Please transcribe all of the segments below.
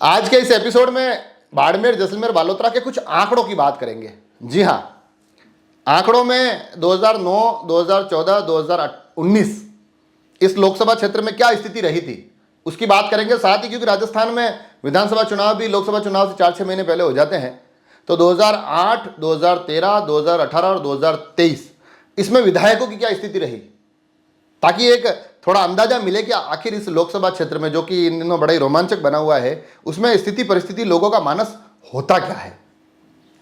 आज के इस एपिसोड में बाड़मेर जैसलमेर बालोतरा के कुछ आंकड़ों की बात करेंगे। जी हां, आंकड़ों में 2009, 2014, 2019 इस लोकसभा क्षेत्र में क्या स्थिति रही थी उसकी बात करेंगे। साथ ही क्योंकि राजस्थान में विधानसभा चुनाव भी लोकसभा चुनाव से 4-6 महीने पहले हो जाते हैं, तो 2008, 2013, 2018 और 2023 इसमें विधायकों की क्या स्थिति रही, ताकि एक थोड़ा अंदाजा मिले कि आखिर इस लोकसभा क्षेत्र में, जो कि इन दिनों बड़ा ही रोमांचक बना हुआ है, उसमें स्थिति परिस्थिति लोगों का मानस होता क्या है।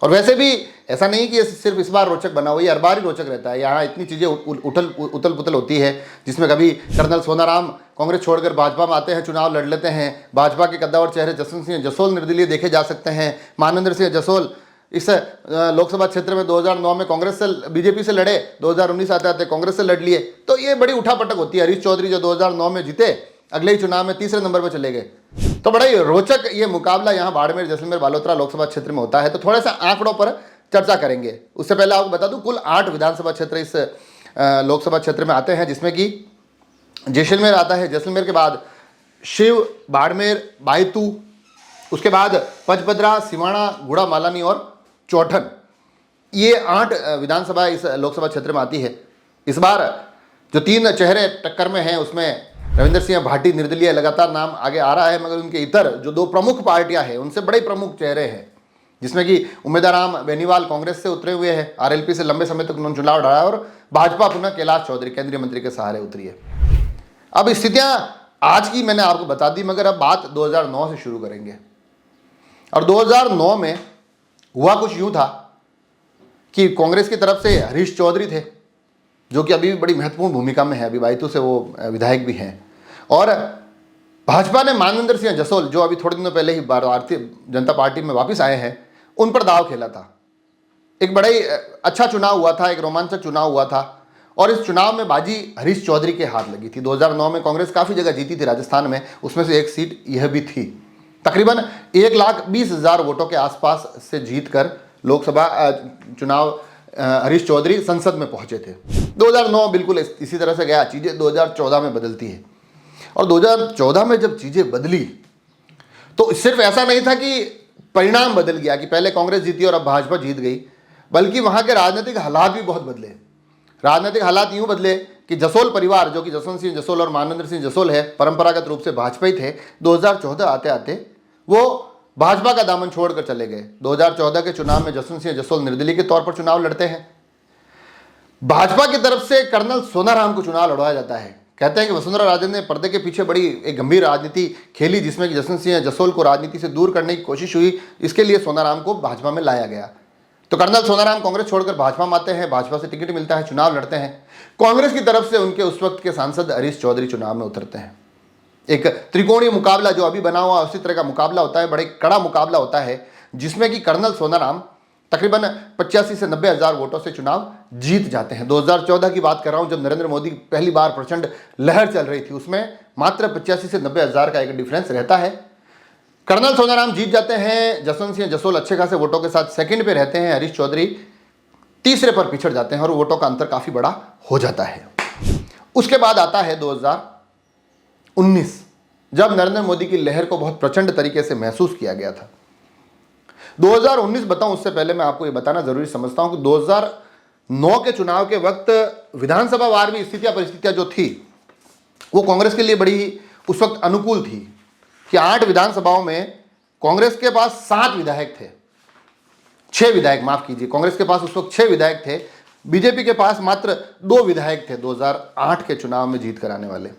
और वैसे भी ऐसा नहीं कि ये सिर्फ इस बार रोचक बना हुआ, ये हर बार ही रोचक रहता है। यहाँ इतनी चीज़ें उथल पुथल होती है, जिसमें कभी कर्नल सोनाराम कांग्रेस छोड़कर भाजपा में आते हैं, चुनाव लड़ लेते हैं। भाजपा के कद्दावर चेहरे जसवंत सिंह जसोल निर्दलीय देखे जा सकते हैं। मानवेंद्र सिंह जसोल इस लोकसभा क्षेत्र में 2009 में कांग्रेस से बीजेपी से लड़े, 2019 आते आते कांग्रेस से लड़ लिए। तो ये बड़ी उठापटक होती है। हरीश चौधरी जो 2009 में जीते, अगले ही चुनाव में तीसरे नंबर पर चले गए। तो बड़ा ही रोचक ये मुकाबला यहाँ बाड़मेर जैसलमेर बालोतरा लोकसभा क्षेत्र में होता है। तो थोड़े से आंकड़ों पर चर्चा करेंगे। उससे पहले आपको बता दूं, कुल 8 विधानसभा क्षेत्र इस लोकसभा क्षेत्र में आते हैं, जिसमें कि जैसलमेर आता है। जैसलमेर के बाद शिव, बाड़मेर, बायतू, उसके बाद पचपदरा, सिवाना, गुड़ा मालानी और चौठन, ये 8 विधानसभा इस लोकसभा क्षेत्र में आती है। इस बार जो 3 चेहरे टक्कर में हैं, उसमें रविंद्र सिंह भाटी निर्दलीय लगातार नाम आगे आ रहा है, मगर उनके इतर जो 2 प्रमुख पार्टियां हैं उनसे बड़े प्रमुख चेहरे हैं, जिसमें कि उम्मीदवार बेनीवाल कांग्रेस से उतरे हुए हैं, आरएलपी से लंबे समय तक उन्होंने चुनाव लड़ा, और भाजपा पुनः कैलाश चौधरी केंद्रीय मंत्री के सहारे उतरी है। अब स्थितियां आज की मैंने आपको बता दी, मगर अब बात 2009 से शुरू करेंगे। और 2009 में हुआ कुछ यूं था कि कांग्रेस की तरफ से हरीश चौधरी थे, जो कि अभी भी बड़ी महत्वपूर्ण भूमिका में है, अभी बायतू से वो विधायक भी हैं। और भाजपा ने मानवेंद्र सिंह जसोल, जो अभी थोड़े दिनों पहले ही भारतीय जनता पार्टी में वापस आए हैं, उन पर दाव खेला था। एक बड़ा ही अच्छा चुनाव हुआ था, एक रोमांचक चुनाव हुआ था, और इस चुनाव में बाजी हरीश चौधरी के हाथ लगी थी। 2009 में कांग्रेस काफ़ी जगह जीती थी राजस्थान में, उसमें से एक सीट यह भी थी। तकरीबन 1,20,000 वोटों के आसपास से जीतकर लोकसभा चुनाव हरीश चौधरी संसद में पहुंचे थे। 2009 बिल्कुल इसी तरह से गया। चीज़ें 2014 में बदलती है, और 2014 में जब चीज़ें बदली तो सिर्फ ऐसा नहीं था कि परिणाम बदल गया कि पहले कांग्रेस जीती और अब भाजपा जीत गई, बल्कि वहाँ के राजनीतिक हालात भी बहुत बदले। राजनीतिक हालात यूँ बदले कि जसोल परिवार, जो कि जसवंत सिंह जसोल और मानवेंद्र सिंह जसोल है, परंपरागत रूप से भाजपा ही थे। 2014 आते आते वो भाजपा का दामन छोड़कर चले गए। 2014 के चुनाव में जसवंत सिंह जसोल निर्दलीय के तौर पर चुनाव लड़ते हैं। भाजपा की तरफ से कर्नल सोनाराम को चुनाव लड़वाया जाता है। कहते हैं कि वसुंधरा राजे ने पर्दे के पीछे बड़ी एक गंभीर राजनीति खेली, जिसमें कि जसवंत सिंह जसोल को राजनीति से दूर करने की कोशिश हुई। इसके लिए सोनाराम को भाजपा में लाया गया। तो कर्नल सोनाराम कांग्रेस छोड़कर भाजपा में आते हैं, भाजपा से टिकट मिलता है, चुनाव लड़ते हैं। कांग्रेस की तरफ से उनके उस वक्त के सांसद हरीश चौधरी चुनाव में उतरते हैं। एक त्रिकोणीय मुकाबला जो अभी बना हुआ उसी तरह का मुकाबला होता है, बड़े कड़ा मुकाबला होता है, जिसमें कि कर्नल सोनाराम तकरीबन 85 से 90 हज़ार वोटों से चुनाव जीत जाते हैं। 2014 की बात कर रहा हूं, जब नरेंद्र मोदी की पहली बार प्रचंड लहर चल रही थी, उसमें मात्र 85 से 90 हज़ार का एक डिफरेंस रहता है। कर्नल सोनाराम जीत जाते हैं। जसवंत सिंह जसोल अच्छे खासे वोटों के साथ सेकंड पे रहते हैं। हरीश चौधरी तीसरे पर पिछड़ जाते हैं, और वोटों का अंतर काफ़ी बड़ा हो जाता है। उसके बाद आता है 2019, जब नरेंद्र मोदी की लहर को बहुत प्रचंड तरीके से महसूस किया गया था। 2019 बताऊं उससे पहले मैं आपको ये बताना जरूरी समझता हूं कि 2009 के चुनाव के वक्त विधानसभा वार भी स्थितियां परिस्थितियां जो थी वो कांग्रेस के लिए बड़ी उस वक्त अनुकूल थी कि 8 विधानसभाओं में कांग्रेस के पास 7 विधायक थे, 6 विधायक, माफ कीजिए, कांग्रेस के पास उस वक्त 6 विधायक थे, बीजेपी के पास मात्र 2 विधायक थे 2008 के चुनाव में जीत कर आने वाले।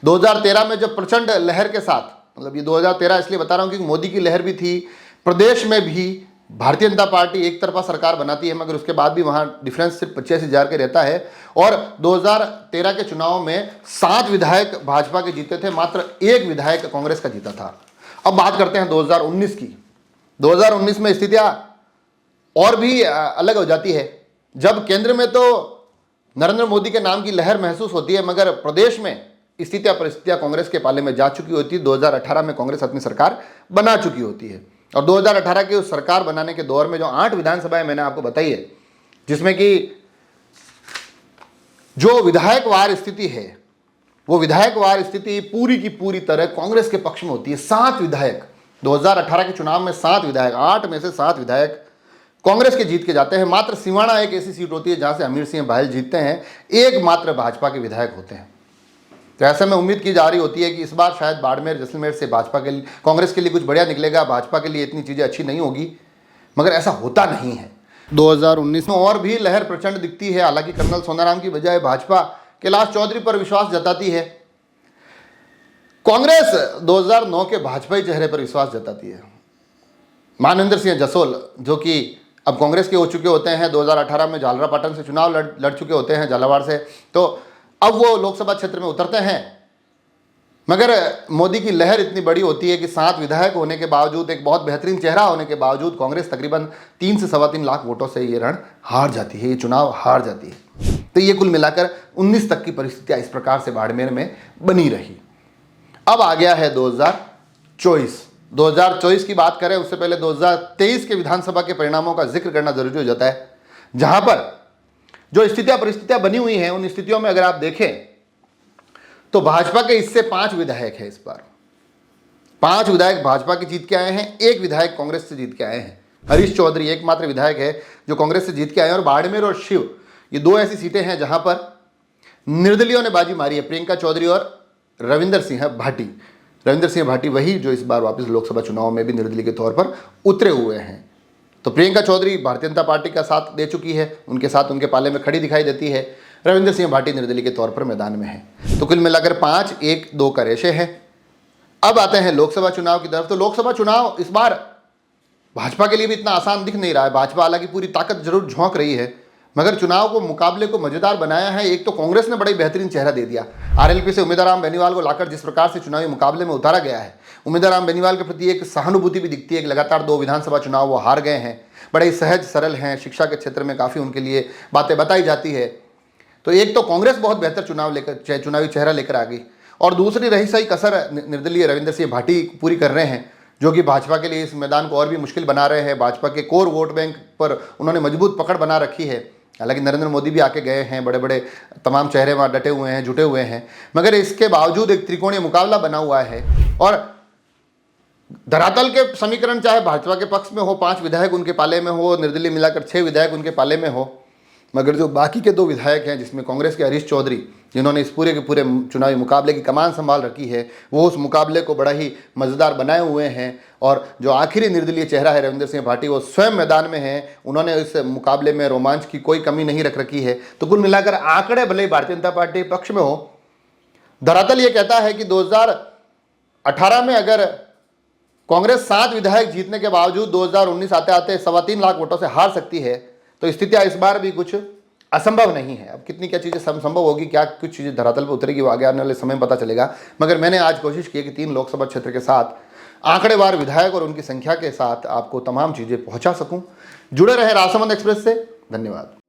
2013 में जब प्रचंड लहर के साथ, मतलब ये 2013 इसलिए बता रहा हूं क्योंकि मोदी की लहर भी थी, प्रदेश में भी भारतीय जनता पार्टी एक तरफा सरकार बनाती है, मगर उसके बाद भी वहां डिफरेंस सिर्फ 85,000 के रहता है। और 2013 के चुनाव में 7 विधायक भाजपा के जीते थे, मात्र 1 विधायक कांग्रेस का जीता था। अब बात करते हैं 2019 की। 2019 में स्थितियां और भी अलग हो जाती है, जब केंद्र में तो नरेंद्र मोदी के नाम की लहर महसूस होती है, मगर प्रदेश में स्थितियां परिस्थितियां कांग्रेस के पाले में जा चुकी होती है। 2018 में कांग्रेस अपनी सरकार बना चुकी होती है, और 2018 की उस सरकार बनाने के दौर में जो 8 विधानसभाएं मैंने आपको बताई है, जिसमें कि जो विधायकवार स्थिति है, वो विधायकवार स्थिति पूरी की पूरी तरह कांग्रेस के पक्ष में होती है। 7 विधायक 2018 के चुनाव में 7 विधायक, 8 में से 7 विधायक कांग्रेस के जीत के जाते हैं। मात्र सिवाना एक ऐसी सीट होती है जहां से अमीर सिंह बहल जीतते हैं, एकमात्र भाजपा के विधायक होते हैं। तो ऐसे में उम्मीद की जा रही होती है कि इस बार शायद बाड़मेर जैसलमेर से भाजपा के लिए, कांग्रेस के लिए कुछ बढ़िया निकलेगा, भाजपा के लिए इतनी चीज़ें अच्छी नहीं होगी, मगर ऐसा होता नहीं है। 2019 में और भी लहर प्रचंड दिखती है। हालांकि कर्नल सोनाराम की बजाय भाजपा कैलाश चौधरी पर विश्वास जताती है, कांग्रेस 2009 के भाजपाई चेहरे पर विश्वास जताती है। मानवेंद्र सिंह जसोल जो कि अब कांग्रेस के हो चुके होते हैं, 2018 में झालरापाटन से चुनाव लड़ चुके होते हैं, झालावाड़ से, तो अब वो लोकसभा क्षेत्र में उतरते हैं। मगर मोदी की लहर इतनी बड़ी होती है कि 7 विधायक होने के बावजूद, एक बहुत बेहतरीन चेहरा होने के बावजूद, कांग्रेस तकरीबन 3 से 3.25 लाख वोटों से ये रण हार जाती है, ये चुनाव हार जाती है। तो ये कुल मिलाकर 19 तक की परिस्थितियां इस प्रकार से बाड़मेर में बनी रही। अब आ गया है 2024 की बात करें उससे पहले 2023 के विधानसभा के परिणामों का जिक्र करना जरूरी हो जाता है, जहां पर जो स्थितियां परिस्थितियां बनी हुई हैं, उन स्थितियों में अगर आप देखें तो भाजपा के इससे 5 विधायक हैं। इस बार 5 विधायक भाजपा की जीत के आए हैं, 1 विधायक कांग्रेस से जीत के आए हैं। हरीश चौधरी एकमात्र विधायक है जो कांग्रेस से जीत के आए हैं। और बाड़मेर और शिव, ये 2 ऐसी सीटें हैं जहां पर निर्दलीयों ने बाजी मारी है, प्रियंका चौधरी और रविंदर सिंह भाटी। रविंदर सिंह भाटी वही जो इस बार वापस लोकसभा चुनाव में भी निर्दलीय के तौर पर उतरे हुए हैं। तो प्रियंका चौधरी भारतीय जनता पार्टी का साथ दे चुकी है, उनके साथ उनके पाले में खड़ी दिखाई देती है। रविंदर सिंह भाटी निर्दलीय के तौर पर मैदान में है। तो कुल मिलाकर 5-1-2 का रेशे है। अब आते हैं लोकसभा चुनाव की तरफ। तो लोकसभा चुनाव इस बार भाजपा के लिए भी इतना आसान दिख नहीं रहा है। भाजपा हालांकि पूरी ताकत जरूर झोंक रही है, मगर चुनाव को, मुकाबले को मजेदार बनाया है। एक तो कांग्रेस ने बड़ा ही बेहतरीन चेहरा दे दिया। आरएलपी से उम्मीदवार बेनीवाल को लाकर जिस प्रकार से चुनावी मुकाबले में उतारा गया है, उम्मीदवार बेनीवाल के प्रति एक सहानुभूति भी दिखती है कि लगातार 2 विधानसभा चुनाव वो हार गए हैं, बड़े ही सहज सरल हैं, शिक्षा के क्षेत्र में काफ़ी उनके लिए बातें बताई जाती है। तो एक तो कांग्रेस बहुत बेहतर चुनावी चेहरा लेकर आ गई, और दूसरी रही सही कसर निर्दलीय रविंदर सिंह भाटी पूरी कर रहे हैं, जो कि भाजपा के लिए इस मैदान को और भी मुश्किल बना रहे हैं। भाजपा के कोर वोट बैंक पर उन्होंने मजबूत पकड़ बना रखी है। हालांकि नरेंद्र मोदी भी आके गए हैं, बड़े बड़े तमाम चेहरे वहाँ डटे हुए हैं, जुटे हुए हैं, मगर इसके बावजूद एक त्रिकोणीय मुकाबला बना हुआ है। और धरातल के समीकरण चाहे भाजपा के पक्ष में हो, 5 विधायक उनके पाले में हो, निर्दलीय मिलाकर 6 विधायक उनके पाले में हो, मगर जो बाकी के 2 विधायक हैं, जिसमें कांग्रेस के हरीश चौधरी, जिन्होंने इस पूरे के पूरे चुनावी मुकाबले की कमान संभाल रखी है, वो उस मुकाबले को बड़ा ही मज़ेदार बनाए हुए हैं। और जो आखिरी निर्दलीय चेहरा है रविंदर सिंह भाटी, वो स्वयं मैदान में हैं, उन्होंने इस मुकाबले में रोमांच की कोई कमी नहीं रख रखी है। तो कुल मिलाकर आंकड़े भले ही भारतीय जनता पार्टी पक्ष में हो, धरातल ये कहता है कि 2018 में अगर कांग्रेस 7 विधायक जीतने के बावजूद 2019 आते आते 3.25 लाख वोटों से हार सकती है, तो स्थितियां इस बार भी कुछ असंभव नहीं है। अब कितनी क्या चीज़ें संभव होगी, क्या कुछ चीज़ें धरातल पर उतरेगी, वो आगे आने वाले समय में पता चलेगा। मगर मैंने आज कोशिश की कि 3 लोकसभा क्षेत्र के साथ आंकड़ेवार विधायक और उनकी संख्या के साथ आपको तमाम चीज़ें पहुंचा सकूं। जुड़े रहे राजसमंद एक्सप्रेस से। धन्यवाद।